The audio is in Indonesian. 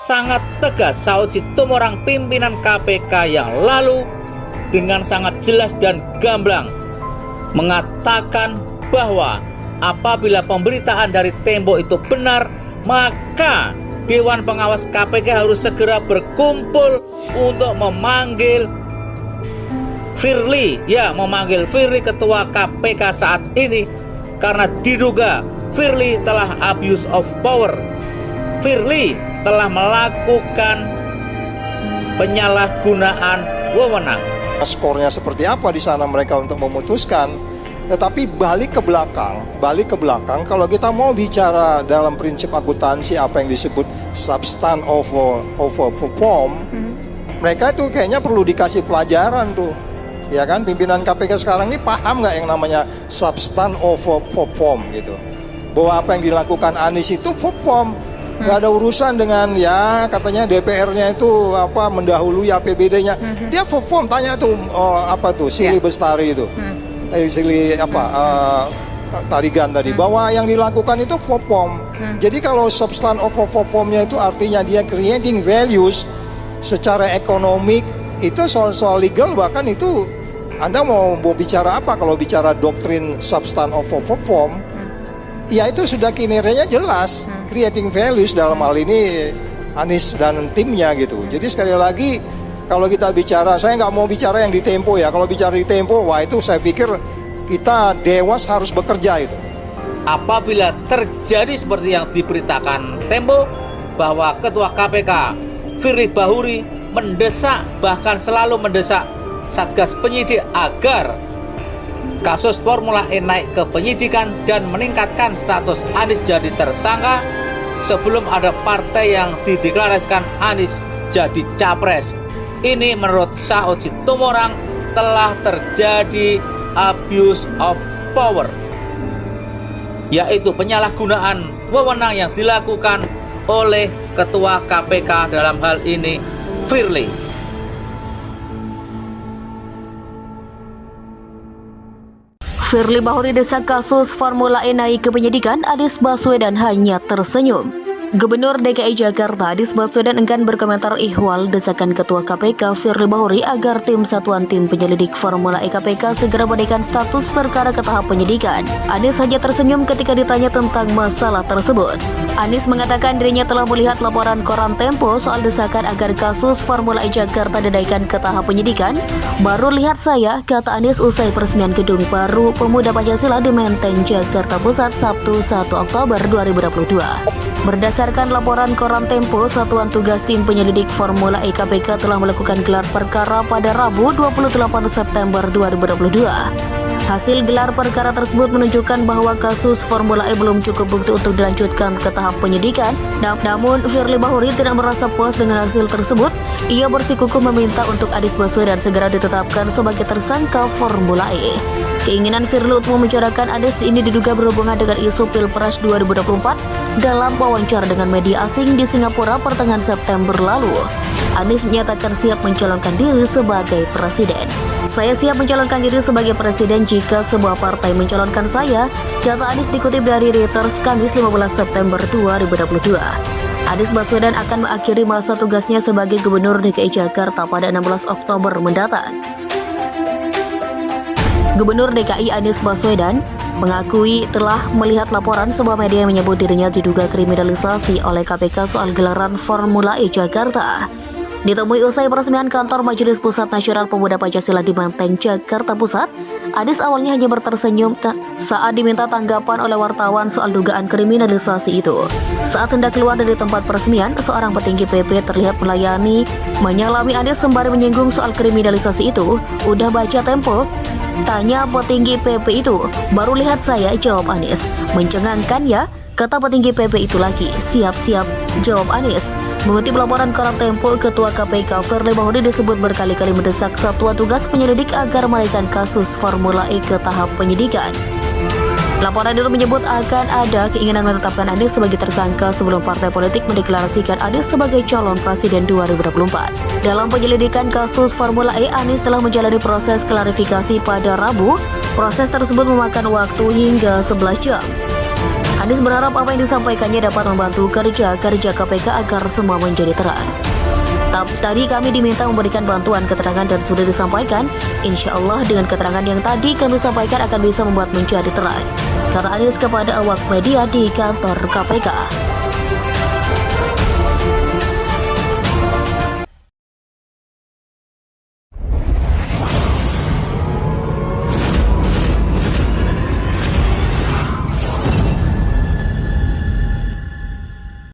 Sangat tegas Saud Situmorang pimpinan KPK yang lalu dengan sangat jelas dan gamblang mengatakan bahwa apabila pemberitaan dari Tempo itu benar, maka Dewan Pengawas KPK harus segera berkumpul untuk memanggil Firly, Ketua KPK saat ini, karena diduga Firly telah abuse of power. Firly telah melakukan penyalahgunaan wewenang. Skornya seperti apa di sana mereka untuk memutuskan. Tetapi balik ke belakang, kalau kita mau bicara dalam prinsip akuntansi apa yang disebut substance over form, mereka itu kayaknya perlu dikasih pelajaran tuh, ya kan? Pimpinan KPK sekarang ini paham nggak yang namanya substance over form gitu? Bahwa apa yang dilakukan Anies itu form, nggak ada urusan dengan ya katanya DPR-nya itu apa mendahului APBD-nya. Dia form, tanya tuh Sili Bestari itu. Tarigan tadi bahwa yang dilakukan itu form. Jadi kalau substance of formnya itu artinya dia creating values secara ekonomik, itu soal legal, bahkan itu Anda mau bicara apa kalau bicara doktrin substance of form, ya itu sudah kinerjanya jelas, creating values dalam hal ini Anies dan timnya gitu. Jadi sekali lagi kalau kita bicara, saya nggak mau bicara yang di Tempo ya. Kalau bicara di Tempo, wah itu saya pikir kita Dewas harus bekerja itu. Apabila terjadi seperti yang diberitakan Tempo, bahwa Ketua KPK Firly Bahuri mendesak, bahkan selalu mendesak Satgas Penyidik agar kasus Formula E naik ke penyidikan dan meningkatkan status Anies jadi tersangka sebelum ada partai yang dideklarasikan Anies jadi capres. Ini menurut Saud Situmorang telah terjadi abuse of power, yaitu penyalahgunaan wewenang yang dilakukan oleh Ketua KPK dalam hal ini Firly. Firly Bahuri desak kasus Formula E naik ke penyidikan, Anies Baswedan hanya tersenyum. Gubernur DKI Jakarta Anies Baswedan enggan berkomentar ihwal desakan Ketua KPK Firly Bahuri agar tim satuan tim penyelidik Formula E KPK segera menaikkan status perkara ke tahap penyidikan. Anies hanya tersenyum ketika ditanya tentang masalah tersebut. Anies mengatakan dirinya telah melihat laporan koran Tempo soal desakan agar kasus Formula E Jakarta dinaikkan ke tahap penyidikan. Baru lihat saya, kata Anies usai peresmian gedung baru Pemuda Pancasila di Menteng, Jakarta Pusat, Sabtu 1 Oktober 2022. Berdasarkan laporan koran Tempo, Satuan Tugas Tim Penyelidik Formula E KPK telah melakukan gelar perkara pada Rabu 28 September 2022. Hasil gelar perkara tersebut menunjukkan bahwa kasus Formula E belum cukup bukti untuk dilanjutkan ke tahap penyidikan. Namun, Firly Bahuri tidak merasa puas dengan hasil tersebut. Ia bersikukuh meminta untuk Anies Baswedan segera ditetapkan sebagai tersangka Formula E. Keinginan Firly untuk membicarakan Anies ini diduga berhubungan dengan isu Pilpres 2024 dalam wawancara dengan media asing di Singapura pertengahan September lalu. Anies menyatakan siap mencalonkan diri sebagai presiden. Saya siap mencalonkan diri sebagai presiden jika sebuah partai mencalonkan saya, kata Anies dikutip dari Reuters Kamis 15 September 2022. Anies Baswedan akan mengakhiri masa tugasnya sebagai Gubernur DKI Jakarta pada 16 Oktober mendatang. Gubernur DKI Anies Baswedan mengakui telah melihat laporan sebuah media yang menyebut dirinya diduga kriminalisasi oleh KPK soal gelaran Formula E Jakarta. Ditemui usai peresmian kantor Majelis Pusat Nasional Pemuda Pancasila di Menteng, Jakarta Pusat, Anies awalnya hanya tersenyum saat diminta tanggapan oleh wartawan soal dugaan kriminalisasi itu. Saat hendak keluar dari tempat peresmian, seorang petinggi PP terlihat menyalami Anies sembari menyinggung soal kriminalisasi itu. Udah baca Tempo? Tanya petinggi PP itu. Baru lihat saya, jawab Anies. Mencengangkan ya? Kata petinggi PP itu lagi. Siap-siap, jawab Anies. Mengutip laporan koran Tempo, Ketua KPK Firly Bahuri disebut berkali-kali mendesak Satuan Tugas Penyelidik agar menaikkan kasus Formula E ke tahap penyidikan. Laporan itu menyebut akan ada keinginan menetapkan Anies sebagai tersangka sebelum partai politik mendeklarasikan Anies sebagai calon presiden 2024. Dalam penyelidikan kasus Formula E, Anies telah menjalani proses klarifikasi pada Rabu. Proses tersebut memakan waktu hingga 11 jam. Anies berharap apa yang disampaikannya dapat membantu kerja KPK agar semua menjadi terang. Tadi kami diminta memberikan bantuan keterangan dan sudah disampaikan. Insya Allah dengan keterangan yang tadi kami sampaikan akan bisa membuat menjadi terang, kata Anies kepada awak media di kantor KPK.